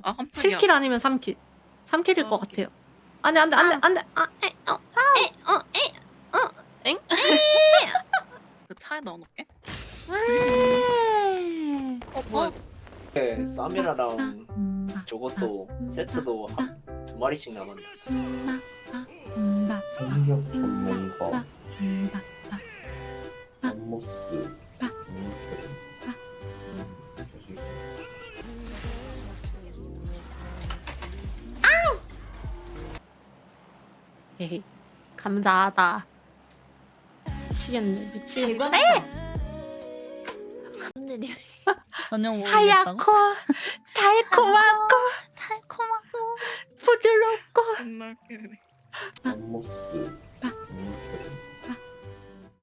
아, 깜짝이야. 7킬 아니면 3킬. 3킬일 것 같아요. 안돼 안돼 안돼 안돼. 엥? 그 차에 넣어놓게. 뭐야? 네, 쌈이라랑 저것도 세트도 한 2마리씩 남았네. 성격 전문가 맘모스 에이, 감사하다. 미치겠네 미치겠네. 무슨 일이야? 전혀 모르겠다고? 하얗고 달콤하고 달콤하고 부드럽고 정말 웃기네. 맘모스